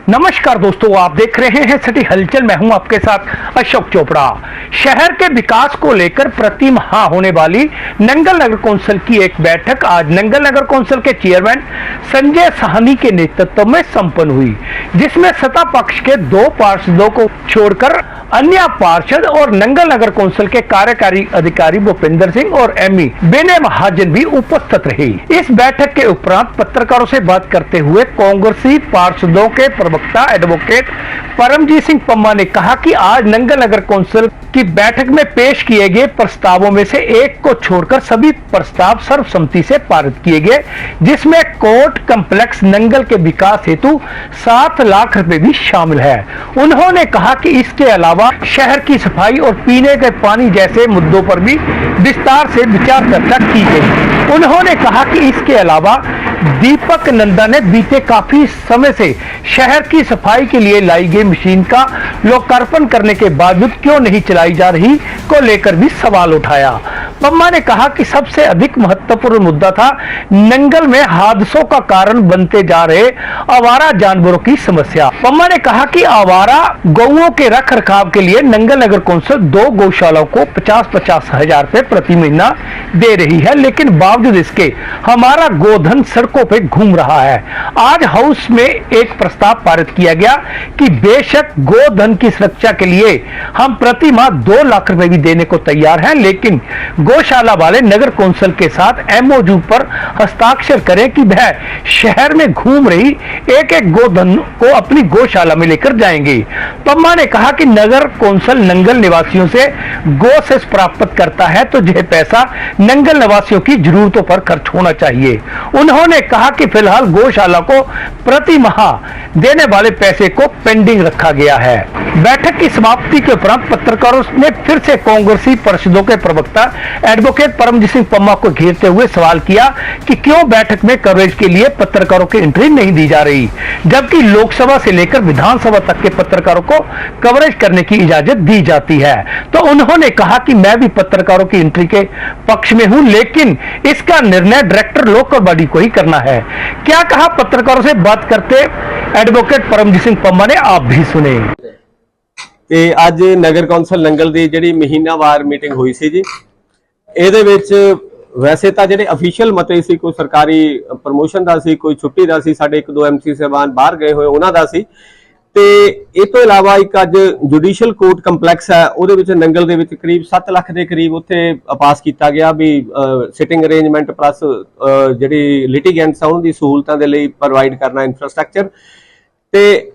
नमस्कार दोस्तों, आप देख रहे हैं सिटी हलचल। मैं हूं आपके साथ अशोक चोपड़ा। शहर के विकास को लेकर प्रति माह होने वाली नंगल नगर कौंसिल की एक बैठक आज नंगल नगर कौंसिल के चेयरमैन संजय साहनी के नेतृत्व में संपन्न हुई, जिसमें सत्ता पक्ष के 2 पार्षदों को छोड़कर अन्य पार्षद और नंगल नगर कौंसिल के कार्यकारी अधिकारी भूपेंद्र सिंह और एमई बेने महाजन भी उपस्थित रहे। इस बैठक के उपरांत पत्रकारों से बात करते हुए कांग्रेसी पार्षदों के प्रवक्ता एडवोकेट परमजीत सिंह पम्मा ने कहा कि आज नंगल नगर कौंसिल की बैठक में पेश किए गए प्रस्तावों में से एक को छोड़कर सभी प्रस्ताव सर्वसम्मति से पारित किए गए, जिसमें कोर्ट कम्प्लेक्स नंगल के विकास हेतु 7 लाख रुपए भी शामिल है। उन्होंने कहा कि इसके अलावा शहर की सफाई और पीने के पानी जैसे मुद्दों पर भी विस्तार से विचार चर्चा की गई। उन्होंने कहा कि इसके अलावा दीपक नंदा ने बीते काफी समय से शहर की सफाई के लिए लाई गई मशीन का लोकार्पण करने के बावजूद क्यों नहीं चलाई जा रही को लेकर भी सवाल उठाया। पम्मा ने कहा कि सबसे अधिक महत्वपूर्ण मुद्दा था नंगल में हादसों का कारण बनते जा रहे आवारा जानवरों की समस्या। पम्मा ने कहा कि आवारा गौओं के रख रखाव के लिए नंगल नगर कौंसिल 2 गौशालाओं को 50-50 हजार रुपए प्रति महीना दे रही है, लेकिन बावजूद इसके हमारा गोधन सड़कों पे घूम रहा है। आज हाउस में एक प्रस्ताव पारित किया गया कि बेशक गोधन की सुरक्षा के लिए हम प्रति माह 2 लाख रुपए भी देने को तैयार हैं, लेकिन गौशाला वाले नगर कौंसिल के साथ एमओयू पर हस्ताक्षर करें कि वह शहर में घूम रही एक गोधन को अपनी गौशाला में लेकर जाएंगे। पम्मा ने कहा कि नगर कौंसिल नंगल निवासियों से गौ सेस प्राप्त करता है तो यह पैसा नंगल निवासियों की जरूरतों पर खर्च होना चाहिए। उन्होंने कहा कि फिलहाल गौशाला को प्रति माह देने वाले पैसे को पेंडिंग रखा गया है। बैठक की समाप्ति के उपरांत पत्रकारों ने फिर से कांग्रेसी पार्षदों के प्रवक्ता एडवोकेट परमजीत सिंह पम्मा को घेरते हुए सवाल किया कि क्यों बैठक में कवरेज के लिए पत्रकारों की एंट्री नहीं दी जा रही, जबकि लोकसभा से लेकर विधानसभा तक के पत्रकारों को कवरेज करने की इजाजत दी जाती है। तो उन्होंने कहा कि मैं भी पत्रकारों की एंट्री के पक्ष में हूं, लेकिन इसका निर्णय डायरेक्टर लोकल बॉडी को ही करना है। क्या कहा पत्रकारों से बात करते एडवोकेट परमजीत सिंह पम्मा ने, आप भी सुने। ਤੇ ਅੱਜ ਨਗਰ ਕੌਂਸਲ ਨੰਗਲ ਦੀ ਜਿਹੜੀ ਮਹੀਨਾਵਾਰ ਮੀਟਿੰਗ ਹੋਈ ਸੀ ਜੀ, ਇਹਦੇ ਵਿੱਚ ਵੈਸੇ ਤਾਂ ਜਿਹੜੇ ਅਫੀਸ਼ੀਅਲ ਮਤੇ ਸੀ, ਕੋਈ ਸਰਕਾਰੀ ਪ੍ਰਮੋਸ਼ਨ ਦਾ ਸੀ, ਕੋਈ ਛੁੱਟੀ ਦਾ ਸੀ, ਸਾਡੇ 1-2 ਐਮਸੀ ਸਾਹਿਬਾਨ ਬਾਹਰ ਗਏ ਹੋਏ ਉਹਨਾਂ ਦਾ ਸੀ, ਤੇ ਇਹ ਤੋਂ ਇਲਾਵਾ ਇੱਕ ਅੱਜ ਜੁਡੀਸ਼ੀਅਲ ਕੋਰਟ ਕੰਪਲੈਕਸ ਹੈ, ਉਹਦੇ ਵਿੱਚ ਨੰਗਲ ਦੇ ਵਿੱਚ ਕਰੀਬ 7 ਲੱਖ ਦੇ ਕਰੀਬ ਉੱਥੇ ਪਾਸ ਕੀਤਾ ਗਿਆ ਵੀ ਸਿਟਿੰਗ ਅਰੇਂਜਮੈਂਟ ਪਲੱਸ ਜਿਹੜੀ ਲਿਟੀਗੈਂਟਸ ਆ ਉਹਨਾਂ ਦੀ ਸਹੂਲਤਾਂ ਦੇ ਲਈ ਪ੍ਰੋਵਾਈਡ ਕਰਨਾ ਇਨਫਰਾਸਟ੍ਰਕਚਰ। ਤੇ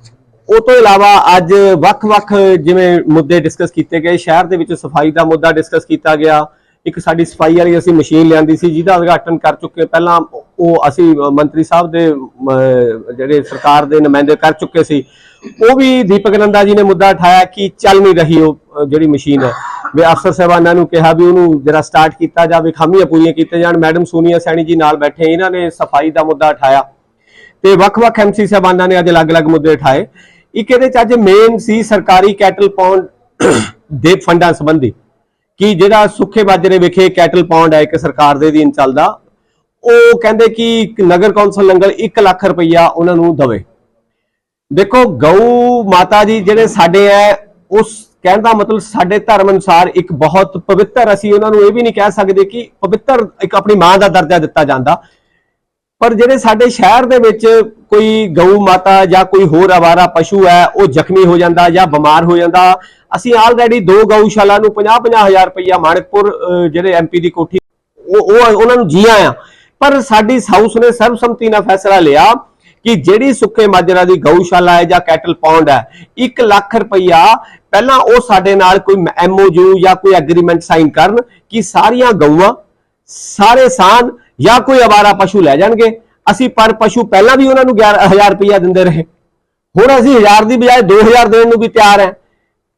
ਉਹ ਤੋਂ ਇਲਾਵਾ ਅੱਜ ਵੱਖ-ਵੱਖ ਜਿਵੇਂ ਮੁੱਦੇ ਡਿਸਕਸ ਕੀਤੇ ਗਏ। ਸ਼ਹਿਰ ਦੇ ਵਿੱਚ ਸਫਾਈ ਦਾ ਮੁੱਦਾ ਡਿਸਕਸ ਕੀਤਾ ਗਿਆ। ਇੱਕ ਸਾਡੀ ਸਫਾਈ ਵਾਲੀ ਅਸੀਂ ਮਸ਼ੀਨ ਲਿਆਂਦੀ ਸੀ ਜਿਹਦਾ ਉਦਘਾਟਨ ਕਰ ਚੁੱਕੇ, ਪਹਿਲਾਂ ਉਹ ਅਸੀਂ ਮੰਤਰੀ ਸਾਹਿਬ ਦੇ ਜਿਹੜੇ ਸਰਕਾਰ ਦੇ ਨੁਮਾਇੰਦੇ ਕਰ ਚੁੱਕੇ ਸੀ। ਉਹ ਵੀ ਦੀਪਕ ਨੰਦਾ ਜੀ ਨੇ ਮੁੱਦਾ ਉਠਾਇਆ ਕਿ ਚੱਲ ਨਹੀਂ ਰਹੀ ਉਹ ਜਿਹੜੀ ਮਸ਼ੀਨ ਹੈ, ਵੀ ਅਫਸਰ ਸਾਹਿਬਾਨਾਂ ਨੂੰ ਕਿਹਾ ਵੀ ਉਹਨੂੰ ਜਰਾ ਸਟਾਰਟ ਕੀਤਾ ਜਾਵੇ, ਖਾਮੀਆਂ ਪੂਰੀਆਂ ਕੀਤੀਆਂ ਜਾਣ। ਮੈਡਮ ਸੋਨੀਆ ਸੈਣੀ ਜੀ ਨਾਲ ਬੈਠੇ, ਇਹਨਾਂ ਨੇ ਸਫਾਈ ਦਾ ਮੁੱਦਾ ਉਠਾਇਆ ਤੇ ਵੱਖ-ਵੱਖ ਐਮਸੀ ਸਾਹਿਬਾਨਾਂ ਨੇ ਅੱਜ ਅਲੱਗ-ਅਲੱਗ ਮੁੱਦੇ ਉਠਾਏ। ਇੱਕ ਇਹਦੇ ਚ ਅੱਜ ਮੇਨ ਸੀ ਸਰਕਾਰੀ ਕੈਟਲ ਪੌਂਡ ਦੇ ਫੰਡਾਂ ਸੰਬੰਧੀ ਕਿ ਜਿਹੜਾ ਸੁੱਖੇ ਬਾਜਰੇ ਵਿਖੇ ਕੈਟਲ ਪੌਂਡ ਹੈ ਇੱਕ ਸਰਕਾਰ ਦੇ ਅਧੀਨ ਚੱਲਦਾ, ਉਹ ਕਹਿੰਦੇ ਕਿ ਨਗਰ ਕੌਂਸਲ ਨੰਗਲ 1 ਲੱਖ ਰੁਪਈਆ ਉਹਨਾਂ ਨੂੰ ਦਵੇ। ਦੇਖੋ ਗਊ ਮਾਤਾ ਜੀ ਜਿਹੜੇ ਸਾਡੇ ਹੈ, ਉਸ ਕਹਿਣ ਦਾ ਮਤਲਬ ਸਾਡੇ ਧਰਮ ਅਨੁਸਾਰ ਇੱਕ ਬਹੁਤ ਪਵਿੱਤਰ, ਅਸੀਂ ਉਹਨਾਂ ਨੂੰ ਇਹ ਵੀ ਨਹੀਂ ਕਹਿ ਸਕਦੇ ਕਿ ਪਵਿੱਤਰ ਇੱਕ ਆਪਣੀ ਮਾਂ ਦਾ ਦਰਜਾ ਦਿੱਤਾ ਜਾਂਦਾ, ਪਰ ਜਿਹੜੇ ਸਾਡੇ ਸ਼ਹਿਰ ਦੇ ਵਿੱਚ ਕੋਈ ਗਊ ਮਾਤਾ ਜਾਂ ਕੋਈ ਹੋਰ ਆਵਾਰਾ ਪਸ਼ੂ ਹੈ ਉਹ ਜ਼ਖਮੀ ਹੋ ਜਾਂਦਾ ਜਾਂ ਬਿਮਾਰ ਹੋ ਜਾਂਦਾ, ਅਸੀਂ ਆਲਰੇਡੀ 2 ਗਊਸ਼ਾਲਾ ਨੂੰ 50-50 ਹਜ਼ਾਰ ਰੁਪਈਆ ਮਾਣਕਪੁਰ ਜਿਹੜੇ ਐਮਪੀ ਦੀ ਕੋਠੀ ਉਹਨਾਂ ਨੂੰ ਜੀ ਆਇਆ, ਪਰ ਸਾਡੀ ਹਾਊਸ ਨੇ ਸਰਬਸੰਮਤੀ ਨਾਲ ਫੈਸਲਾ ਲਿਆ ਕਿ ਜਿਹੜੀ ਸੁੱਕੇ ਮਾਜਰਾ ਦੀ ਗਊਸ਼ਾਲਾ ਹੈ ਜਾਂ ਕੈਟਲ ਪੌਂਡ ਹੈ 1 ਲੱਖ ਰੁਪਈਆ ਪਹਿਲਾਂ ਉਹ ਸਾਡੇ ਨਾਲ ਕੋਈ ਐਮਓਯੂ ਜਾਂ ਕੋਈ ਐਗਰੀਮੈਂਟ ਸਾਈਨ ਕਰਨ ਕਿ ਸਾਰੀਆਂ ਗਊਆਂ ਸਾਰੇ ਸਾਨ ਜਾਂ ਕੋਈ ਆਵਾਰਾ ਪਸ਼ੂ ਲੈ ਜਾਣਗੇ। ਅਸੀਂ ਪਰ ਪਸ਼ੂ ਪਹਿਲਾਂ ਵੀ ਉਹਨਾਂ ਨੂੰ 11,000 ਰੁਪਈਆ ਦਿੰਦੇ ਰਹੇ, ਹੁਣ ਅਸੀਂ 1000 ਦੀ ਬਜਾਏ 2000 ਦੇਣ ਨੂੰ ਵੀ ਤਿਆਰ ਹੈ,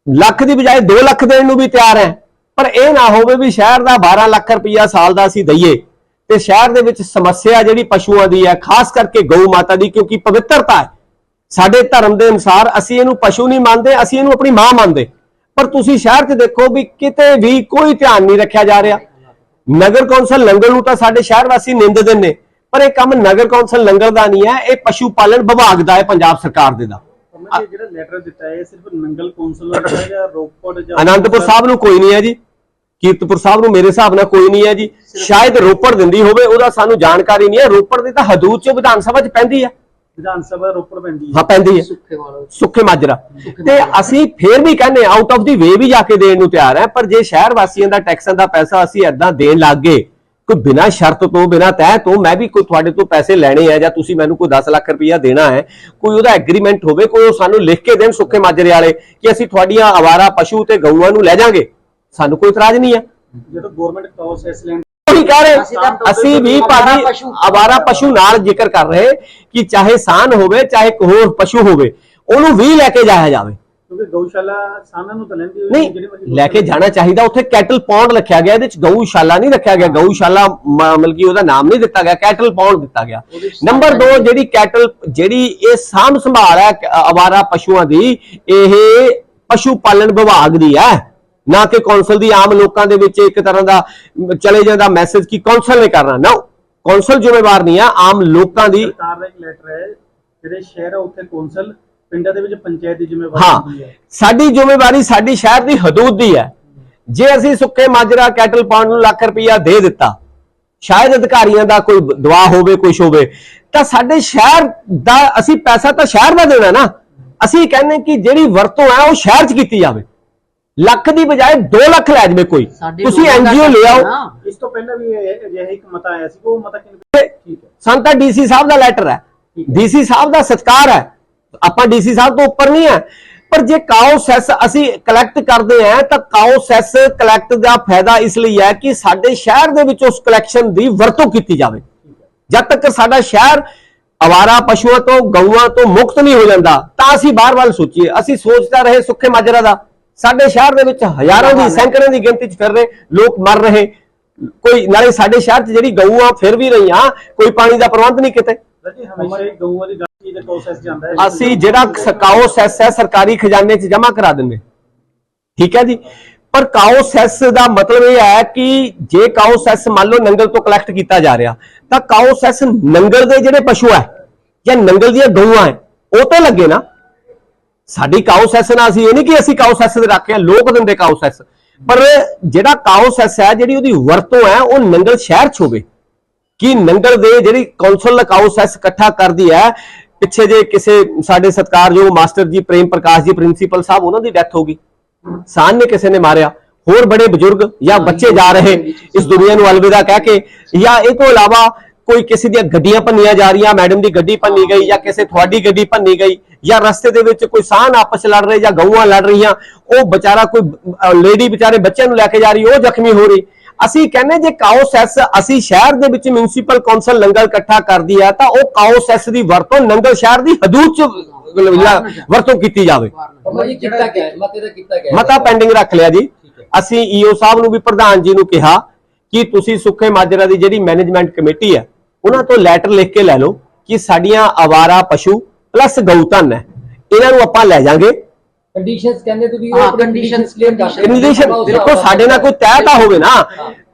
ਲੱਖ ਦੀ ਬਜਾਏ 2 ਲੱਖ ਦੇਣ ਨੂੰ ਵੀ ਤਿਆਰ ਹੈ। ਪਰ ਇਹ ਨਾ ਹੋਵੇ ਵੀ ਸ਼ਹਿਰ ਦਾ 12 ਲੱਖ ਰੁਪਈਆ ਸਾਲ ਦਾ ਅਸੀਂ ਦਈਏ ਤੇ ਸ਼ਹਿਰ ਦੇ ਵਿੱਚ ਸਮੱਸਿਆ ਜਿਹੜੀ ਪਸ਼ੂਆਂ ਦੀ ਹੈ, ਖਾਸ ਕਰਕੇ ਗਊ ਮਾਤਾ ਦੀ, ਕਿਉਂਕਿ ਪਵਿੱਤਰਤਾ ਹੈ ਸਾਡੇ ਧਰਮ ਦੇ ਅਨੁਸਾਰ, ਅਸੀਂ ਇਹਨੂੰ ਪਸ਼ੂ ਨਹੀਂ ਮੰਨਦੇ, ਅਸੀਂ ਇਹਨੂੰ ਆਪਣੀ ਮਾਂ ਮੰਨਦੇ। ਪਰ ਤੁਸੀਂ ਸ਼ਹਿਰ 'ਚ ਦੇਖੋ ਵੀ ਕਿਤੇ ਵੀ ਕੋਈ ਧਿਆਨ ਨਹੀਂ ਰੱਖਿਆ ਜਾ ਰਿਹਾ। ਨਗਰ ਕੌਂਸਲ ਨੰਗਲ ਨੂੰ ਤਾਂ ਸਾਡੇ ਸ਼ਹਿਰ ਵਾਸੀ ਨਿੰਦਦੇ ਨੇ, ਪਰ ਇਹ ਕੰਮ ਨਗਰ ਕੌਂਸਲ ਨੰਗਲ ਦਾ ਨਹੀਂ ਹੈ, ਇਹ ਪਸ਼ੂ ਪਾਲਣ ਵਿਭਾਗ ਦਾ ਹੈ, ਪੰਜਾਬ ਸਰਕਾਰ ਦੇ ਦਾ। ਜਿਹੜਾ ਲੈਟਰ ਦਿੱਤਾ ਹੈ ਸਿਰਫ ਨੰਗਲ ਕੌਂਸਲ ਨੂੰ ਦਿੱਤਾ ਜਾਂ ਰੋਪੜ ਜਾਂ ਅਨੰਦਪੁਰ ਸਾਹਿਬ ਨੂੰ ਕੋਈ ਨਹੀਂ ਹੈ ਜੀ, ਕੀਰਤਪੁਰ ਸਾਹਿਬ ਨੂੰ ਮੇਰੇ ਹਿਸਾਬ ਨਾਲ ਕੋਈ ਨਹੀਂ ਹੈ ਜੀ, ਸ਼ਾਇਦ ਰੋਪੜ ਦਿੰਦੀ ਹੋਵੇ, ਉਹਦਾ ਸਾਨੂੰ ਜਾਣਕਾਰੀ ਨਹੀਂ ਹੈ। ਰੋਪੜ ਦੀ ਤਾਂ ਹਦੂਦ ਚ ਵਿਧਾਨ ਸਭਾ ਚ ਪੈਂਦੀ ਹੈ, ਵਿਧਾਨ ਸਭਾ ਰੋਪੜ ਪੈਂਦੀ ਹੈ, ਹਾਂ ਪੈਂਦੀ ਹੈ, ਸੁੱਖੇ ਮਾਜਰਾ। ਤੇ ਅਸੀਂ ਫੇਰ ਵੀ ਕਹਿੰਦੇ ਆਊਟ ਆਫ ਦੀ ਵੇ ਵੀ ਜਾ ਕੇ ਦੇਣ ਨੂੰ ਤਿਆਰ ਹੈ, ਪਰ ਜੇ ਸ਼ਹਿਰ ਵਾਸੀਆਂ ਦਾ ਟੈਕਸਾਂ ਦਾ ਪੈਸਾ ਅਸੀਂ ਏਦਾਂ ਦੇਣ ਲੱਗ ਗਏ ਕੋਈ ਬਿਨਾਂ ਸ਼ਰਤ ਤੋਂ ਬਿਨਾਂ ਤੈਅ ਤੋਂ, ਮੈਂ ਵੀ ਕੋਈ ਤੁਹਾਡੇ ਤੋਂ ਪੈਸੇ ਲੈਣੇ ਆ ਜਾਂ ਤੁਸੀਂ ਮੈਨੂੰ ਕੋਈ 10 ਲੱਖ ਰੁਪਇਆ ਦੇਣਾ ਹੈ, ਕੋਈ ਉਹਦਾ ਐਗਰੀਮੈਂਟ ਹੋਵੇ, ਕੋਈ ਉਹ ਸਾਨੂੰ ਲਿਖ ਕੇ ਦੇਣ ਸੁੱਖੇ ਮਾਜਰੇ ਵਾਲੇ ਕਿ ਅਸੀਂ ਤੁਹਾਡੀਆਂ ਆਵਾਰਾ ਪਸ਼ੂ ਤੇ ਗਊਆਂ ਨੂੰ ਲੈ ਜਾਾਂਗੇ, ਸਾਨੂੰ ਕੋਈ ਇਤਰਾਜ਼ ਨਹੀਂ ਹੈ। ਜਦੋਂ ਗਵਰਨਮੈਂਟ ਪ੍ਰੋਸੈਸ ਲੈਣ ਉਹੀ ਕਹਿ ਰਹੇ ਅਸੀਂ ਵੀ ਭਾਜੀ ਆਵਾਰਾ ਪਸ਼ੂ ਨਾਲ ਜ਼ਿਕਰ ਕਰ ਰਹੇ ਕਿ ਚਾਹੇ ਸਾਨ ਹੋਵੇ ਚਾਹੇ ਹੋਰ ਪਸ਼ੂ ਹੋਵੇ ਉਹਨੂੰ ਵੀ ਲੈ ਕੇ ਜਾਇਆ ਜਾਵੇ, ਕਿਉਂਕਿ ਗਊਸ਼ਾਲਾ ਸਾਨਾਂ ਨੂੰ ਤਾਂ ਲੈਂਦੀ ਨਹੀਂ ਲੈ ਕੇ ਜਾਣਾ ਚਾਹੀਦਾ। ਉੱਥੇ ਕੈਟਲ ਪੌਂਡ ਲਿਖਿਆ ਗਿਆ, ਇਹਦੇ ਚ ਗਊਸ਼ਾਲਾ ਨਹੀਂ ਰੱਖਿਆ ਗਿਆ, ਗਊਸ਼ਾਲਾ ਮਤਲਬ ਕਿ ਉਹਦਾ ਨਾਮ ਨਹੀਂ ਦਿੱਤਾ ਗਿਆ, ਕੈਟਲ ਪੌਂਡ ਦਿੱਤਾ ਗਿਆ। ਨੰਬਰ 2 ਜਿਹੜੀ ਕੈਟਲ ਜਿਹੜੀ ਇਹ ਸਾਂਭ ਸੰਭਾਲ ਹੈ ਆਵਾਰਾ ਪਸ਼ੂਆਂ ਦੀ, ਇਹ ਪਸ਼ੂ ਪਾਲਣ ਵਿਭਾਗ ਦੀ ਹੈ, ਨਾ ਕਿ ਕੌਂਸਲ ਦੀ। ਆਮ ਲੋਕਾਂ ਦੇ ਵਿੱਚ ਇੱਕ ਤਰ੍ਹਾਂ ਦਾ ਚਲੇ ਜਾਂਦਾ ਮੈਸੇਜ ਕਿ ਕੌਂਸਲ ਨੇ ਕਰਨਾ, ਨਾ ਕੌਂਸਲ ਜ਼ਿੰਮੇਵਾਰ ਨਹੀਂ ਆ, ਆਮ ਲੋਕਾਂ ਦੀ। ਸਰਕਾਰ ਦਾ ਇੱਕ ਲੈਟਰ ਹੈ, ਜਿਹੜੇ ਸ਼ਹਿਰ ਆ ਉੱਥੇ ਕੌਂਸਲ, ਪਿੰਡਾਂ ਦੇ ਵਿੱਚ ਪੰਚਾਇਤ ਦੀ ਜ਼ਿੰਮੇਵਾਰੀ ਹੁੰਦੀ ਹੈ। ਸਾਡੀ ਜ਼ਿੰਮੇਵਾਰੀ ਸਾਡੀ ਸ਼ਹਿਰ ਦੀ ਹਦੂਦ ਦੀ ਹੈ। ਜੇ ਅਸੀਂ ਸੁੱਕੇ ਮਾਜਰਾ ਕੈਟਲ ਪਾਉਣ ਨੂੰ ਲੱਖ ਰੁਪਇਆ ਦੇ ਦਿੱਤਾ, ਸ਼ਾਇਦ ਅਧਿਕਾਰੀਆਂ ਦਾ ਕੋਈ ਦਵਾ ਹੋਵੇ ਕੁਛ ਹੋਵੇ, ਤਾਂ ਸਾਡੇ ਸ਼ਹਿਰ ਦਾ ਅਸੀਂ ਪੈਸਾ ਤਾਂ ਸ਼ਹਿਰ ਦਾ ਦੇਣਾ ਨਾ। ਅਸੀਂ ਕਹਿੰਦੇ ਕਿ ਜਿਹੜੀ ਵਰਤੋਂ ਹੈ ਉਹ ਸ਼ਹਿਰ 'ਚ ਕੀਤੀ ਜਾਵੇ, ਲੱਖ ਦੀ ਬਜਾਏ 2 ਲੱਖ ਲੈ ਜਾਵੇ ਕੋਈ, ਤੁਸੀਂ ਐਨਜੀਓ ਲੈ ਆਓ। ਇਸ ਤੋਂ ਪਹਿਲਾਂ ਵੀ ਅਜਿਹਾ ਇੱਕ ਮਤਾ ਆਇਆ ਸੀ, ਉਹ ਮਤਾ ਕਿੰਨੇ ਠੀਕ ਹੈ। ਸਾਨੂੰ ਤਾਂ ਡੀਸੀ ਸਾਹਿਬ ਦਾ ਲੈਟਰ ਹੈ, ਡੀਸੀ ਸਾਹਿਬ ਦਾ ਸਤਿਕਾਰ ਹੈ, ਆਪਾਂ ਡੀਸੀ ਸਾਹਿਬ ਤੋਂ ਉੱਪਰ ਨਹੀਂ ਹੈ। ਪਰ ਜੇ ਕਾਓ ਸੈਸ ਅਸੀਂ ਕਲੈਕਟ ਕਰਦੇ ਆ ਤਾਂ ਕਾਓ ਸੈਸ ਕਲੈਕਟ ਦਾ ਫਾਇਦਾ ਇਸ ਲਈ ਹੈ ਕਿ ਸਾਡੇ ਸ਼ਹਿਰ ਦੇ ਵਿੱਚ ਉਸ ਕਲੈਕਸ਼ਨ ਦੀ ਵਰਤੋਂ ਕੀਤੀ ਜਾਵੇ। ਜਦ ਤੱਕ ਸਾਡਾ ਸ਼ਹਿਰ ਆਵਾਰਾ ਪਸ਼ੂਆਂ ਤੋਂ ਗਊਆਂ ਤੋਂ ਮੁਕਤ ਨਹੀਂ ਹੋ ਜਾਂਦਾ ਤਾਂ ਅਸੀਂ ਬਾਹਰ ਵੱਲ ਸੋਚੀਏ। ਅਸੀਂ ਸੋਚਦਾ ਰਹੇ ਸੁੱਖੇ ਮਾਜਰਾ ਦਾ, ਸਾਡੇ ਸ਼ਹਿਰ ਦੇ ਵਿੱਚ ਹਜ਼ਾਰਾਂ ਦੀ ਸੈਂਕੜਿਆਂ ਦੀ ਗਿਣਤੀ 'ਚ ਫਿਰ ਰਹੇ ਲੋਕ ਮਰ ਰਹੇ, ਕੋਈ ਨਾਲੇ ਸਾਡੇ ਸ਼ਹਿਰ 'ਚ ਜਿਹੜੀ ਗਊਆਂ ਫਿਰ ਵੀ ਰਹੀਆਂ, ਕੋਈ ਪਾਣੀ ਦਾ ਪ੍ਰਬੰਧ ਨਹੀਂ ਕਿਤੇ। ਹਮੇਸ਼ਾ ਹੀ ਗਊਆਂ ਦੀ ਗਾਂਠੀ ਦੇ ਪ੍ਰੋਸੈਸ ਜਾਂਦਾ ਹੈ, ਅਸੀਂ ਜਿਹੜਾ ਕਾਓ ਸੈਸ ਹੈ ਸਰਕਾਰੀ ਖਜ਼ਾਨੇ 'ਚ ਜਮ੍ਹਾਂ ਕਰਾ ਦਿੰਦੇ, ਠੀਕ ਹੈ ਜੀ। ਪਰ ਕਾਓ ਸੈਸ ਦਾ ਮਤਲਬ ਇਹ ਹੈ ਕਿ ਜੇ ਕਾਓ ਸੈਸ ਮੰਨ ਲਓ ਨੰਗਲ ਤੋਂ ਕਲੈਕਟ ਕੀਤਾ ਜਾ ਰਿਹਾ, ਤਾਂ ਕਾਓ ਸੈਸ ਨੰਗਲ ਦੇ ਜਿਹੜੇ ਪਸ਼ੂ ਹੈ ਜਾਂ ਨੰਗਲ ਦੀਆਂ ਗਊਆਂ ਹੈ ਉਹ ਤੇ ਲੱਗੇ ਨਾ। ਸਾਡੀ ਕਾਓ ਸੈਸ ਨਾਲ ਅਸੀਂ ਇਹ ਨਹੀਂ ਕਿ ਅਸੀਂ ਕਾਓ ਸੈਸ ਦੇ ਰੱਖਿਆ, ਲੋਕ ਦਿੰਦੇ ਕਾਓ ਸੈਸ, ਪਰ ਜਿਹੜਾ ਕਾਓ ਸੈਸ ਹੈ ਜਿਹੜੀ ਉਹਦੀ ਵਰਤੋਂ ਹੈ ਉਹ ਨੰਗਲ ਸ਼ਹਿਰ 'ਚ ਹੋਵੇ। ਕਿ ਨੰਗਲ ਦੇ ਜਿਹੜੀ ਕੌਂਸਲ ਕਾਓ ਸੈਸ ਇਕੱਠਾ ਕਰਦੀ ਹੈ, ਪਿੱਛੇ ਜੇ ਕਿਸੇ ਸਾਡੇ ਸਤਿਕਾਰਯੋਗ ਮਾਸਟਰ ਜੀ ਪ੍ਰੇਮ ਪ੍ਰਕਾਸ਼ ਜੀ ਪ੍ਰਿੰਸੀਪਲ ਸਾਹਿਬ, ਉਹਨਾਂ ਦੀ ਡੈਥ ਹੋ ਗਈ, ਸਾਨ ਨੇ ਕਿਸੇ ਨੇ ਮਾਰਿਆ, ਹੋਰ ਬੜੇ ਬਜ਼ੁਰਗ ਜਾਂ ਬੱਚੇ ਜਾ ਰਹੇ ਇਸ ਦੁਨੀਆ ਨੂੰ ਅਲਵਿਦਾ ਕਹਿ ਕੇ, ਜਾਂ ਇਹ ਤੋਂ ਇਲਾਵਾ ਕੋਈ ਕਿਸੇ ਦੀਆਂ ਗੱਡੀਆਂ ਭੰਨੀਆਂ ਜਾ ਰਹੀਆਂ, ਮੈਡਮ ਦੀ ਗੱਡੀ ਭੰਨੀ ਗਈ ਜਾਂ ਕਿਸੇ ਤੁਹਾਡੀ ਗੱਡੀ ਭੰਨੀ ਗਈ, ਜਾਂ ਰਸਤੇ ਦੇ ਵਿੱਚ ਕੋਈ ਸਾਨ ਆਪਸ ਲੜ ਰਹੇ ਜਾਂ ਗਊਆਂ ਲੜ ਰਹੀਆਂ, ਉਹ ਵਿਚਾਰਾ ਕੋਈ ਲੇਡੀ ਵਿਚਾਰੇ ਬੱਚਿਆਂ ਨੂੰ ਲੈ ਕੇ ਜਾ ਰਹੀ, ਉਹ ਜ਼ਖਮੀ ਹੋ ਰਹੀ। ਅਸੀਂ ਕਹਿੰਦੇ ਜੇ ਕਾਓ ਸੈਸ ਅਸੀਂ ਸ਼ਹਿਰ ਦੇ ਵਿੱਚ ਮਿਊਨਿਸਪਲ ਕੌਂਸਲ ਨੰਗਲ ਇਕੱਠਾ ਕਰਦੀ ਹੈ ਤਾਂ ਉਹ ਕਾਓ ਸੈਸ ਦੀ ਵਰਤੋਂ ਨੰਗਲ ਸ਼ਹਿਰ ਦੀ ਹਦੂਦ 'ਚ ਵਰਤੋਂ ਕੀਤੀ ਜਾਵੇ। ਮਤਾ ਪੈਂਡਿੰਗ ਰੱਖ ਲਿਆ ਜੀ। ਅਸੀਂ ਈਓ ਸਾਹਿਬ ਨੂੰ ਵੀ ਪ੍ਰਧਾਨ ਜੀ ਨੂੰ ਕਿਹਾ ਕਿ ਤੁਸੀਂ ਸੁੱਖੇ ਮਾਜਰਾ ਦੀ ਜਿਹੜੀ ਮੈਨੇਜਮੈਂਟ ਕਮੇਟੀ ਹੈ ਉਹਨਾਂ ਤੋਂ ਲੈਟਰ ਲਿਖ ਕੇ ਲੈ ਲਓ ਕਿ ਸਾਡੀਆਂ ਆਵਾਰਾ ਪਸ਼ੂ ਪਲੱਸ ਗਊਧਨ ਹੈ, ਇਹਨਾਂ ਨੂੰ ਆਪਾਂ ਲੈ ਜਾਾਂਗੇ। ਕੰਡੀਸ਼ਨਸ ਕਹਿੰਦੇ ਤੁਸੀਂ ਉਹ ਕੰਡੀਸ਼ਨਸ ਕਲੀਅਰ ਕਰ ਸਕਦੇ। ਕੰਡੀਸ਼ਨ ਦੇਖੋ ਸਾਡੇ ਨਾਲ ਕੋਈ ਤੈਅ ਤਾਂ ਹੋਵੇ ਨਾ।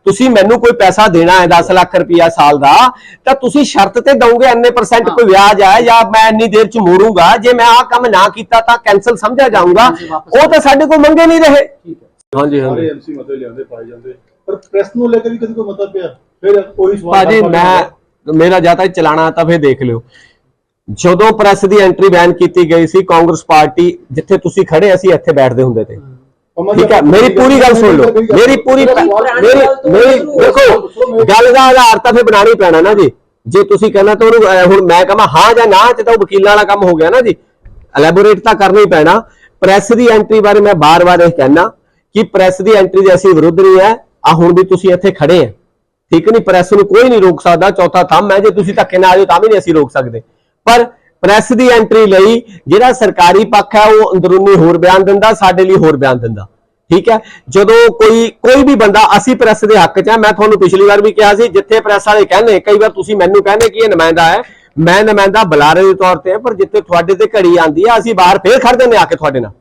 ਤੁਸੀਂ ਮੈਨੂੰ ਕੋਈ ਪੈਸਾ ਦੇਣਾ ਹੈ 10 ਲੱਖ ਰੁਪਇਆ ਸਾਲ ਦਾ, ਤਾਂ ਤੁਸੀਂ ਸ਼ਰਤ ਤੇ ਦੋਗੇ ਇੰਨੇ % ਕੋਈ ਵਿਆਜ ਹੈ ਜਾਂ ਮੈਂ ਇੰਨੀ ਦੇਰ 'ਚ ਮੋੜੂੰਗਾ। ਜੇ ਮੈਂ ਆਹ ਕੰਮ ਨਾ ਕੀਤਾ ਤਾਂ ਕੈਨਸਲ ਸਮਝਿਆ ਜਾਊਂਗਾ। ਉਹ ਤਾਂ ਸਾਡੇ ਕੋਲ ਮੰਗੇ ਨਹੀਂ ਰਹੇ। ਹਾਂਜੀ ਹਾਂਜੀ ਐਮਸੀ ਮਤੇ ਲਿਆਉਂਦੇ ਪਾਏ ਜਾਂਦੇ, ਪਰ ਪ੍ਰੈਸ ਨੂੰ ਲੈ ਕੇ ਵੀ ਕਦੇ ਕੋਈ ਮਤਾ ਪਿਆ ਫਿਰ ਕੋਈ ਸਵਾਲ ਭਾਜੀ ਮੇਰਾ ਜਿਆਦਾ ਚਲਾਣਾ ਤਾਂ ਫਿਰ ਦੇਖ ਲਿਓ। ਜਦੋਂ ਪ੍ਰੈਸ ਦੀ ਐਂਟਰੀ ਬੈਨ ਕੀਤੀ ਗਈ ਸੀ, ਕਾਂਗਰਸ ਪਾਰਟੀ ਜਿੱਥੇ ਤੁਸੀਂ ਖੜੇ ਅਸੀਂ ਇੱਥੇ ਬੈਠਦੇ ਹੁੰਦੇ ਤੇ, ਠੀਕ ਹੈ। ਮੇਰੀ ਪੂਰੀ ਗੱਲ ਸੁਣ ਲਓ, ਮੇਰੀ ਦੇਖੋ ਗੱਲ ਦਾ ਆਧਾਰ ਤਾਂ ਫਿਰ ਬਣਾਉਣਾ ਹੀ ਪੈਣਾ ਨਾ ਜੀ। ਜੇ ਤੁਸੀਂ ਕਹਿੰਦਾ ਤਾਂ ਉਹਨੂੰ ਹੁਣ ਮੈਂ ਕਹਾਂ ਹਾਂ ਜਾਂ ਨਾ, ਤੇ ਤਾਂ ਉਹ ਵਕੀਲਾਂ ਵਾਲਾ ਕੰਮ ਹੋ ਗਿਆ ਨਾ ਜੀ। ਐਲੈਬੋਰੇਟ ਤਾਂ ਕਰਨਾ ਹੀ ਪੈਣਾ। ਪ੍ਰੈਸ ਦੀ ਐਂਟਰੀ ਬਾਰੇ ਮੈਂ ਬਾਰ-ਬਾਰ ਇਹ ਕਹਿਣਾ ਕਿ ਪ੍ਰੈਸ ਦੀ ਐਂਟਰੀ ਦੇ ਅਸੀਂ ਵਿਰੁੱਧ ਨਹੀਂ ਹੈ। ਆ ਹੁਣ ਵੀ ਤੁਸੀਂ ਇੱਥੇ ਖੜੇ ਆ, ਠੀਕ ਨਹੀਂ। ਪ੍ਰੈਸ ਨੂੰ ਕੋਈ ਨਹੀਂ ਰੋਕ ਸਕਦਾ, ਚੌਥਾ ਥੰਮ ਹੈ। ਜੇ ਤੁਸੀਂ ਧੱਕੇ ਨਾਲ ਆ ਜਾਓ ਤਾਂ ਵੀ ਨਹੀਂ ਅਸੀਂ ਰੋਕ ਸਕਦੇ। ਪਰ ਪ੍ਰੈਸ ਦੀ ਐਂਟਰੀ ਲਈ ਜਿਹੜਾ ਸਰਕਾਰੀ ਪੱਖ ਹੈ ਉਹ ਅੰਦਰੂਨੀ ਹੋਰ ਬਿਆਨ ਦਿੰਦਾ, ਸਾਡੇ ਲਈ ਹੋਰ ਬਿਆਨ ਦਿੰਦਾ, ਠੀਕ ਹੈ। ਜਦੋਂ ਕੋਈ ਵੀ ਬੰਦਾ, ਅਸੀਂ ਪ੍ਰੈਸ ਦੇ ਹੱਕ 'ਚ ਹੈ। ਮੈਂ ਤੁਹਾਨੂੰ ਪਿਛਲੀ ਵਾਰ ਵੀ ਕਿਹਾ ਸੀ, ਜਿੱਥੇ ਪ੍ਰੈਸ ਵਾਲੇ ਕਹਿੰਦੇ, ਕਈ ਵਾਰ ਤੁਸੀਂ ਮੈਨੂੰ ਕਹਿੰਦੇ ਕਿ ਇਹ ਨੁਮਾਇੰਦਾ ਹੈ, ਮੈਂ ਨੁਮਾਇੰਦਾ ਬੁਲਾਰੇ ਦੇ ਤੌਰ ਤੇ, ਪਰ ਜਿੱਥੇ ਤੁਹਾਡੇ ਤੇ ਘੜੀ ਆਉਂਦੀ ਹੈ ਅਸੀਂ ਬਾਹਰ ਫੇਰ ਖੜਦੇ ਨੇ ਆ ਕੇ ਤੁਹਾਡੇ ਨਾਲ।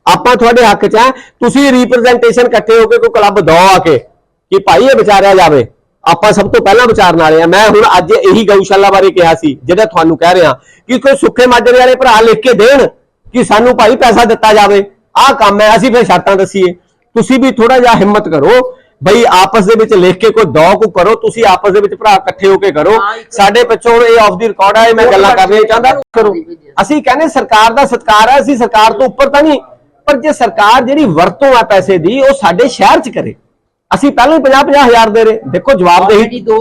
ਆਪਾਂ ਤੁਹਾਡੇ ਹੱਕ 'ਚ ਹੈ, ਤੁਸੀਂ ਰਿਪਰੈਜ਼ੈਂਟੇਸ਼ਨ ਇਕੱਠੇ ਹੋ ਕੇ ਕੋਈ ਕਲੱਬ ਦੋ ਆ ਕੇ ਕਿ ਭਾਈ ਇਹ ਵਿਚਾਰਿਆ ਜਾਵੇ। ਆਪਾਂ ਸਭ ਤੋਂ ਪਹਿਲਾਂ ਵਿਚਾਰਨ ਵਾਲੇ ਆ। ਮੈਂ ਹੁਣ ਅੱਜ ਇਹੀ ਗਊਸ਼ਾਲਾ ਬਾਰੇ ਕਿਹਾ ਸੀ, ਜਿਹੜਾ ਤੁਹਾਨੂੰ ਕਹਿ ਰਿਹਾ ਕਿ ਕੋਈ ਸੁੱਖੇ ਮਾਜਰੇ ਵਾਲੇ ਭਰਾ ਲਿਖ ਕੇ ਦੇਣ कि सानू भाई पैसा दिता जाए, आ काम है, असीं फिर शर्तां दसीए। तुसीं भी थोड़ा जिहा हिम्मत करो बई, आपस दे विच लिख के कोई दौ को करो, तुसीं आपस दे विच भरा इकट्ठे होके करो। साडे पिछों ये ऑफ दी रिकॉर्ड है, मैं गल्लां करनी चाहता करो। असीं कहने सरकार दा सत्कार है, असीं सरकार तो उपर तां नहीं, पर जे सरकार जिहड़ी वरतों है पैसे दी वो साडे शहर च करे। ਅਸੀਂ ਪਹਿਲਾਂ ਹੀ 50-50 ਹਜ਼ਾਰ ਦੇ ਰਹੇ, ਦੇਖੋ ਜਵਾਬਦੇਹੀ ਦੋ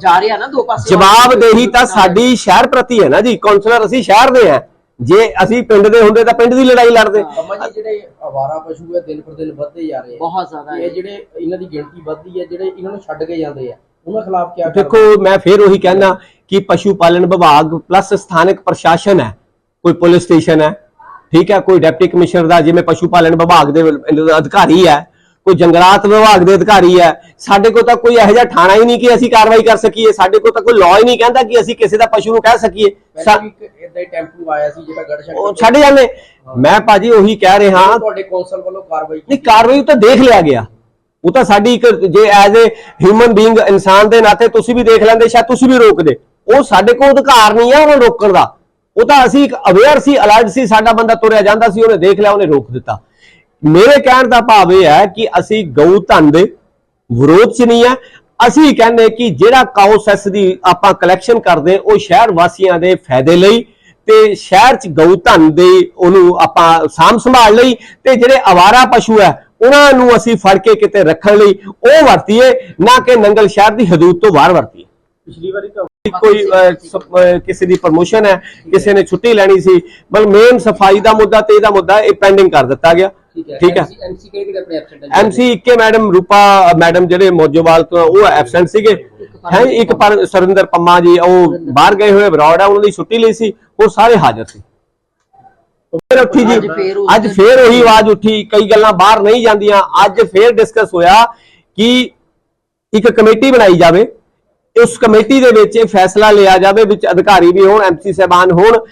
ਜਾ ਰਿਹਾ ਨਾ, ਦੋ ਪਾਸੇ ਜਵਾਬਦੇਹੀ ਤਾਂ ਸਾਡੀ ਸ਼ਹਿਰ ਪ੍ਰਤੀ ਹੈ ਨਾ ਜੀ। ਕਾਉਂਸਲਰ ਅਸੀਂ ਸ਼ਹਿਰ ਦੇ ਆ, ਜੇ ਅਸੀਂ ਪਿੰਡ ਦੇ ਹੁੰਦੇ ਤਾਂ ਪਿੰਡ ਦੀ ਲੜਾਈ ਲੜਦੇ। ਜੀ ਜਿਹੜੇ ਆਵਾਰਾ ਪਸ਼ੂ ਹੈ ਦਿਨ ਪਰ ਦਿਨ ਵੱਧਦੇ ਜਾ ਰਹੇ ਆ, ਬਹੁਤ ਜ਼ਿਆਦਾ ਇਹ ਜਿਹੜੇ ਇਹਨਾਂ ਦੀ ਗਿਣਤੀ ਵੱਧਦੀ ਹੈ, ਜਿਹੜੇ ਇਹਨਾਂ ਨੂੰ ਛੱਡ ਕੇ ਜਾਂਦੇ ਆ, ਉਹਨਾਂ ਖਿਲਾਫ ਕੀ ਦੇਖੋ ਮੈਂ ਫਿਰ ਉਹੀ ਕਹਿਣਾ ਕਿ ਪਸ਼ੂ ਪਾਲਣ ਵਿਭਾਗ ਪਲੱਸ ਸਥਾਨਕ ਪ੍ਰਸ਼ਾਸਨ ਹੈ, ਕੋਈ ਪੁਲਿਸ ਸਟੇਸ਼ਨ ਹੈ, ਠੀਕ ਹੈ, ਕੋਈ ਡਿਪਟੀ ਕਮਿਸ਼ਨਰ ਦਾ ਜਿਵੇਂ ਪਸ਼ੂ ਪਾਲਣ ਵਿਭਾਗ ਦੇ ਅਧਿਕਾਰੀ ਹੈ, कोई जंगलात विभाग के अधिकारी है। साडे को तो कोई इहो जिहा ठाणा ही नहीं कि असीं कार्रवाई कर सकीए, साडे को तो कोई लॉ ही नहीं कहता कि असीं किसी दा पशु नूं कह सकीए। ਇਦਾਂ ਹੀ ਟੈਂਪੂ ਆਇਆ ਸੀ ਜਿਹੜਾ ਗੜਸ਼ੰਕਰ ਉਹ ਛੱਡ ਜਾਂਦੇ। मैं भाजी ਉਹੀ ਕਹਿ ਰਿਹਾ ਹਾਂ, ਤੁਹਾਡੇ ਕੌਂਸਲ ਵੱਲੋਂ ਕਾਰਵਾਈ नहीं कार्रवाई तो देख लिया गया, वो तो साडी एक जे एज ए ह्यूमन बीइंग इंसान के नाते तुसीं भी देख लैंदे, शायद तुसीं भी रोकदे। वो साडे कोल अधिकार नहीं है ਉਹਨੂੰ रोकण दा, वो तो असीं अवेयर सी, अलर्ट सी, साडा बंदा तुरिया जांदा सी, ਉਹਨੇ देख लिया, ਉਹਨੇ रोक दिता। मेरे कहने का भाव यह है कि असी गऊ धन दे विरोध च नहीं है। असी कहने कि जिहड़ा काउ सैस दी आपां कलैक्शन करदे वो शहर वासियां दे फायदे लई ते शहर च गऊ धन दे ओनू आपां साम संभाल लई ते जिहड़े आवारा पशु है उन्हां नू असी फड़ के किते रखण लई ओ वरतीए, ना कि नंगल शहर दी हदूद तो बाहर वरतीए। पिछली बारी का कोई किसी दी प्रमोशन है, किसी ने छुट्टी लैनी सी, बल मेन सफाई दा मुद्दा ते इहदा मुद्दा ये पेंडिंग कर दिता गया। ठीक है, एमसी किहड़े अपने एब्सेंट है? एमसी इक्के मैडम रूपा मैडम जेडे मौजोवाल तो वो एबसेंट सीगे हैं, एक पर सरिंदर पम्मा जी वो बाहर गए हुए अब्रॉड है, उन्होंने छुट्टी ली सी, वो सारे हाजिर सी। फिर उठी जी अज फिर वही आवाज उठी, कई गल्लां बाहर नहीं जांदियां। अज फिर डिस्कस होया कि एक कमेटी बनाई जावे, उस कमेटी दे विच फैसला लिया जावे, विच अधिकारी भी होण, एमसी साहबान होण,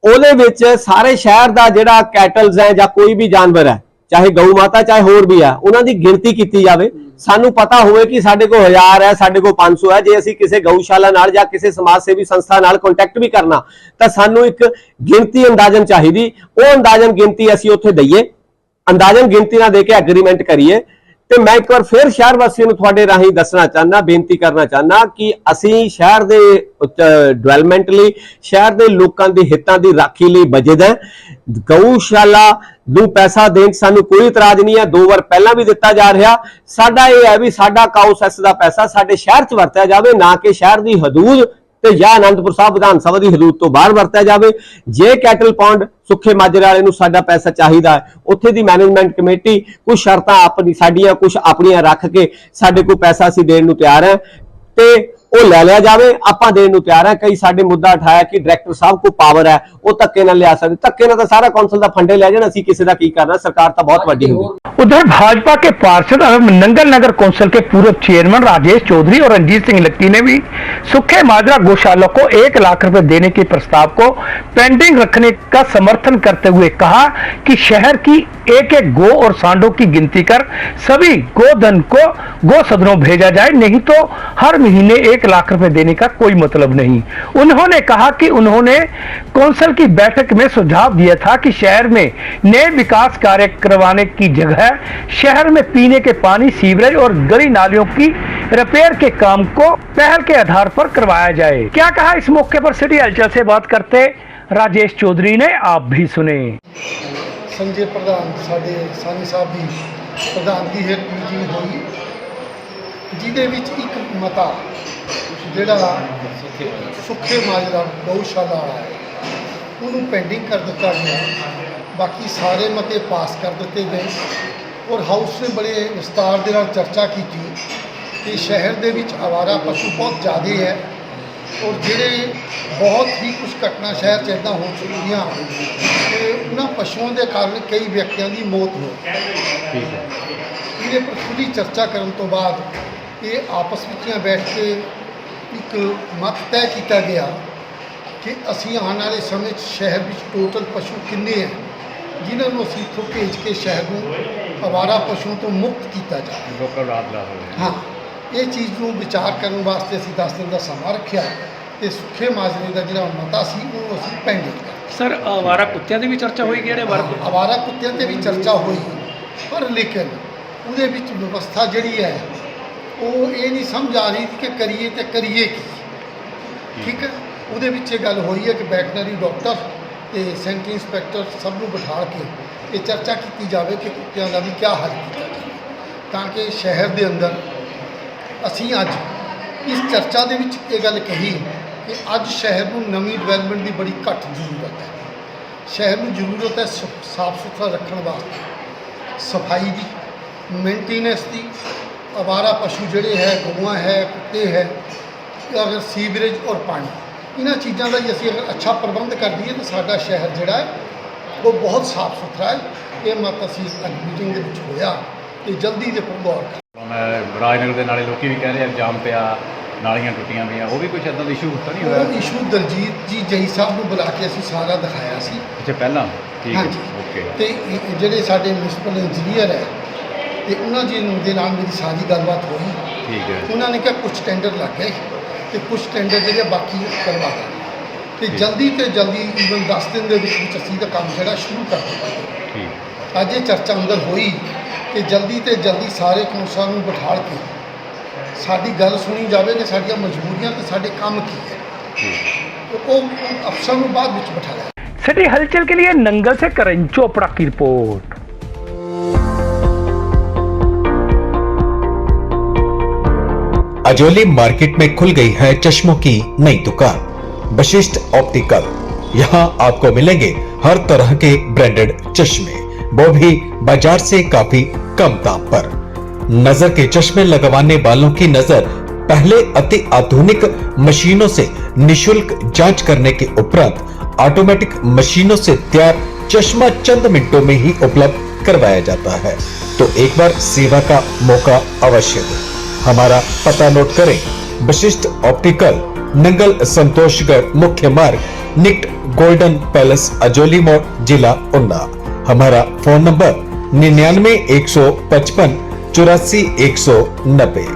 ਉਹਦੇ ਵਿੱਚ ਸਾਰੇ ਸ਼ਹਿਰ ਦਾ ਜਿਹੜਾ ਕੈਟਲਸ ਹੈ ਜਾਂ ਕੋਈ ਵੀ ਜਾਨਵਰ ਹੈ, ਚਾਹੇ ਗਊ ਮਾਤਾ ਚਾਹੇ ਹੋਰ ਵੀ ਹੈ, ਉਹਨਾਂ ਦੀ ਗਿਣਤੀ ਕੀਤੀ ਜਾਵੇ। ਸਾਨੂੰ ਪਤਾ ਹੋਵੇ ਕਿ ਸਾਡੇ ਕੋਲ 1000 ਹੈ, ਸਾਡੇ ਕੋਲ 500 ਹੈ। ਜੇ ਅਸੀਂ ਕਿਸੇ ਗਊਸ਼ਾਲਾ ਨਾਲ ਜਾਂ ਕਿਸੇ ਸਮਾਜ ਸੇਵੀ ਸੰਸਥਾ ਨਾਲ ਕੰਟੈਕਟ ਵੀ ਕਰਨਾ ਤਾਂ ਸਾਨੂੰ ਇੱਕ ਗਿਣਤੀ ਅੰਦਾਜ਼ਨ ਚਾਹੀਦੀ, ਉਹ ਅੰਦਾਜ਼ਨ ਗਿਣਤੀ ਅਸੀਂ ਉੱਥੇ ਦਈਏ, ਅੰਦਾਜ਼ਨ ਗਿਣਤੀ ਨਾਲ ਦੇ ਕੇ ਐਗਰੀਮੈਂਟ ਕਰੀਏ। ਤੇ ਮੈਂ ਇੱਕ ਵਾਰ ਫਿਰ ਸ਼ਹਿਰ ਵਾਸੀਆਂ ਨੂੰ ਤੁਹਾਡੇ ਰਾਹੀਂ ਦੱਸਣਾ ਚਾਹੁੰਦਾ, ਬੇਨਤੀ ਕਰਨਾ ਚਾਹੁੰਦਾ ਕਿ ਅਸੀਂ ਸ਼ਹਿਰ ਦੇ ਡਿਵੈਲਪਮੈਂਟ ਲਈ, ਸ਼ਹਿਰ ਦੇ ਲੋਕਾਂ ਦੇ ਹਿੱਤਾਂ ਦੀ ਰਾਖੀ ਲਈ ਵਜਦ ਹੈ। ਗਊਸ਼ਾਲਾ ਨੂੰ ਪੈਸਾ ਦੇਣ ਸਾਨੂੰ ਕੋਈ ਇਤਰਾਜ਼ ਨਹੀਂ ਹੈ, 2 ਵਾਰ ਪਹਿਲਾਂ ਵੀ ਦਿੱਤਾ ਜਾ ਰਿਹਾ। ਸਾਡਾ ਇਹ ਹੈ ਵੀ ਸਾਡਾ ਕਾਊ ਸੈਸ ਦਾ ਪੈਸਾ ਸਾਡੇ ਸ਼ਹਿਰ 'ਚ ਵਰਤਿਆ ਜਾਵੇ, ਨਾ ਕਿ ਸ਼ਹਿਰ ਦੀ ਹਦੂਦ ਤੇ ਜਾਂ ਆਨੰਦਪੁਰ ਸਾਹਿਬ ਵਿਧਾਨ ਸਭਾ ਦੀ ਹਦੂਦ ਤੋਂ ਬਾਹਰ ਵਰਤਿਆ ਜਾਵੇ। ਜੇ ਕੈਟਲ ਪੌਂਡ ਸੁੱਖੇ ਮਾਜਰੇ ਵਾਲੇ ਨੂੰ ਸਾਡਾ ਪੈਸਾ ਚਾਹੀਦਾ ਹੈ, ਉੱਥੇ ਦੀ ਮੈਨੇਜਮੈਂਟ ਕਮੇਟੀ ਕੁਝ ਸ਼ਰਤਾਂ ਆਪਣੀ ਸਾਡੀਆਂ ਕੁਝ ਆਪਣੀਆਂ ਰੱਖ ਕੇ ਸਾਡੇ ਕੋਲ ਪੈਸਾ ਅਸੀਂ ਦੇਣ ਨੂੰ ਤਿਆਰ ਹੈ ਤੇ ਉਹ ਲੈ ਲਿਆ ਜਾਵੇ, ਆਪਾਂ ਦੇਣ ਨੂੰ ਤਿਆਰ ਹੈ। ਕਈ ਸਾਡੇ ਮੁੱਦਾ ਉਠਾਇਆ ਕਿ डायरेक्टर साहब को पावर है, वो धक्के नाल लिया सकते, धक्के नाल तो सारा कौंसल का फंडे ले जाना, असीं किसी दा की करना, सरकार तो बहुत वड्डी होगी। उधर भाजपा के पार्षद और नंगल नगर कौंसिल के पूर्व चेयरमैन राजेश चौधरी और रंजीत सिंह लक्की ने भी सुखे माजरा गौशाला को 1 लाख रुपए देने के प्रस्ताव को पेंडिंग रखने का समर्थन करते हुए कहा कि शहर की एक-एक गो और सांडों की गिनती कर सभी गोधन को गो सदनों भेजा जाए, नहीं तो हर महीने 1 लाख रुपए देने का कोई मतलब नहीं। उन्होंने कहा कि उन्होंने कौंसिल की बैठक में सुझाव दिया था कि शहर में नए विकास कार्य करवाने की जगह शहर में पीने के पानी, सीवरेज और गली नालियों की रिपेयर के काम को पहल के आधार पर करवाया जाए। क्या कहा इस मौके पर सिटी हलचल से बात करते राजेश चौधरी ने, आप भी सुने। संजय प्रधान साडे सानी साहब की प्रधानगी हेठ मीटिंग हुई, जिहदे विच एक मता जिहड़ा सुखे माजरा गौशाला वाला है उन्होंने पेंडिंग कर दिता गया, बाकी सारे मते पास कर दिते गए। और हाउस ने बड़े विस्तार के नाल चर्चा की कि शहर दे विच आवारा पशु बहुत ज़्यादा है और जिहड़े बहुत ही कुछ घटना शहर च इदां हो चुकियां कि उन्हां पशुओं के कारण कई व्यक्तियों की मौत हो। इहदे पर खुली चर्चा करने तो बाद ये आपस में बैठ के एक मत तय किया गया कि असी आने वाले समय शहर में टोटल पशु किन्ने हैं जिन्होंने असीं इत्थों भेज के शहर में आवारा पशुओं तो मुक्त किया जाए। हाँ, ये चीज़ को विचार करने वास्ते असीं 10 दिन का समा रखा ਤੇ ਸੁੱਖੇ ਮਾਜਰੇ ਦਾ ਜਿਹੜਾ ਮਤਾ ਸੀ ਉਹਨੂੰ ਅਸੀਂ ਪੈਂਡਿੰਗ ਕਰ ਸਰ ਆਵਾਰਾ ਕੁੱਤਿਆਂ ਦੀ ਵੀ ਚਰਚਾ ਹੋਈ ਕਿਹੜੇ ਅਵਾਰਾ ਕੁੱਤਿਆਂ ਤੇ ਵੀ ਚਰਚਾ ਹੋਈ, ਪਰ ਲੇਕਿਨ ਉਹਦੇ ਵਿੱਚ ਵਿਵਸਥਾ ਜਿਹੜੀ ਹੈ ਉਹ ਇਹ ਨਹੀਂ ਸਮਝ ਆ ਰਹੀ ਕਿ ਕਰੀਏ ਤੇ ਕਰੀਏ ਕੀ। ਠੀਕ ਹੈ, ਉਹਦੇ ਵਿੱਚ ਇਹ ਗੱਲ ਹੋਈ ਹੈ ਕਿ ਵੈਟਰਨਰੀ ਡਾਕਟਰ ਤੇ ਸੈਂਟਰੀ ਇੰਸਪੈਕਟਰ ਸਭ ਨੂੰ ਬਿਠਾ ਕੇ ਇਹ ਚਰਚਾ ਕੀਤੀ ਜਾਵੇ ਕਿ ਕੁੱਤਿਆਂ ਦਾ ਵੀ ਕੀ ਹੱਲ ਕੀਤਾ ਜਾਵੇ, ਤਾਂ ਕਿ ਸ਼ਹਿਰ ਦੇ ਅੰਦਰ ਅਸੀਂ ਅੱਜ ਇਸ ਚਰਚਾ ਦੇ ਵਿੱਚ ਇਹ ਗੱਲ ਕਹੀ ਕਿ ਅੱਜ ਸ਼ਹਿਰ ਨੂੰ ਨਵੀਂ ਡਿਵੈਲਪਮੈਂਟ ਦੀ ਬੜੀ ਘੱਟ ਜ਼ਰੂਰਤ ਹੈ। ਸ਼ਹਿਰ ਨੂੰ ਜ਼ਰੂਰਤ ਹੈ ਸਾਫ ਸੁਥਰਾ ਰੱਖਣ ਵਾਸਤੇ, ਸਫਾਈ ਦੀ, ਮੇਨਟੇਨੈਂਸ ਦੀ, ਅਵਾਰਾ ਪਸ਼ੂ ਜਿਹੜੇ ਹੈ, ਗਊਆਂ ਹੈ, ਕੁੱਤੇ ਹੈ, ਅਗਰ ਸੀਵਰੇਜ ਔਰ ਪਾਣੀ, ਇਹਨਾਂ ਚੀਜ਼ਾਂ ਦਾ ਹੀ ਅਸੀਂ ਅਗਰ ਅੱਛਾ ਪ੍ਰਬੰਧ ਕਰ ਦਈਏ ਤਾਂ ਸਾਡਾ ਸ਼ਹਿਰ ਜਿਹੜਾ ਹੈ ਉਹ ਬਹੁਤ ਸਾਫ ਸੁਥਰਾ ਹੈ। ਇਹ ਮਤ ਅਸੀਂ ਅੱਜ ਮੀਟਿੰਗ ਦੇ ਵਿੱਚ ਹੋਇਆ ਤੇ ਜਲਦੀ ਦੇ ਉੱਪਰ ਗੌਰ ਕਰ ਰਾਜਨਗਰ ਦੇ ਨਾਲੇ ਲੋਕੀ ਵੀ ਕਹਿ ਰਹੇ ਆ ਜਾਮ ਪਿਆ, ਨਾਲੀਆਂ ਟੁੱਟੀਆਂ ਪਈਆਂ, ਉਹ ਵੀ ਕੁਝ ਇਦਾਂ ਦਾ ਇਸ਼ੂ ਤਾਂ ਨਹੀਂ ਹੋਇਆ? ਉਹ ਇਸ਼ੂ ਦਲਜੀਤ ਜੀ ਜਈ ਸਾਹਿਬ ਨੂੰ ਬੁਲਾ ਕੇ ਅਸੀਂ ਸਾਰਾ ਦਿਖਾਇਆ ਸੀ। ਅੱਛਾ ਪਹਿਲਾਂ ਠੀਕ ਹੈ, ਹਾਂਜੀ, ਓਕੇ। ਤੇ ਜਿਹੜੇ ਸਾਡੇ ਮਿਊਨਿਸਪਲ ਇੰਜੀਨੀਅਰ ਹੈ ਤੇ ਉਹਨਾਂ ਜੀ ਦੇ ਨਾਲ ਮੇਰੀ ਸਾਰੀ ਗੱਲਬਾਤ ਹੋਈ। ਠੀਕ ਹੈ, ਉਹਨਾਂ ਨੇ ਕਿਹਾ ਕੁਝ ਟੈਂਡਰ ਲੱਗ ਗਏ ਤੇ ਕੁਝ ਟੈਂਡਰ ਜਿਹੜੇ ਬਾਕੀ ਕਰਵਾ ਦਾਂਗੇ ਤੇ ਜਲਦੀ ਤੇ ਜਲਦੀ ਈਵਨ 10 ਦਿਨ ਦੇ ਵਿੱਚ ਅਸੀਂ ਦਾ ਕੰਮ ਜਿਹੜਾ ਸ਼ੁਰੂ ਕਰ ਦੇਵਾਂਗੇ। ਠੀਕ। ਅੱਜ ਇਹ ਚਰਚਾ ਅੰਦਰ ਹੋਈ ਕਿ ਜਲਦੀ ਤੇ ਜਲਦੀ ਸਾਰੇ ਕੌਂਸਲਰਾਂ ਨੂੰ ਬਿਠਾ ਕੇ ਸਾਡੀ ਗੱਲ ਸੁਣੀ ਜਾਵੇ ਕਿ ਸਾਡੀਆਂ ਮਜਬੂਰੀਆਂ ਤੇ ਸਾਡੇ ਕੰਮ ਕੀ ਹੈ। ਉਹ ਅਫਸਰ ਨੂੰ ਬਾਅਦ ਵਿੱਚ ਬਿਠਾਇਆ। सिटी हलचल के लिए नंगल से करण चोपड़ा की रिपोर्ट। अजोली मार्केट में खुल गई है चश्मों की नई दुकान वशिष्ठ ऑप्टिकल। यहाँ आपको मिलेंगे हर तरह के ब्रांडेड चश्मे, वो भी बाजार से काफी कम दाम पर। नजर के चश्मे लगवाने वालों की नजर पहले अति आधुनिक मशीनों से निशुल्क जांच करने के उपरांत ऑटोमेटिक मशीनों से तैयार चश्मा चंद मिनटों में ही उपलब्ध करवाया जाता है। तो एक बार सेवा का मौका अवश्य दें। हमारा पता नोट करें, वशिष्ठ ऑप्टिकल, नंगल संतोषगढ़ मुख्य मार्ग, निकट गोल्डन पैलेस, अजोली मोड़, जिला उन्ना। हमारा फोन नंबर 99 155 84 190।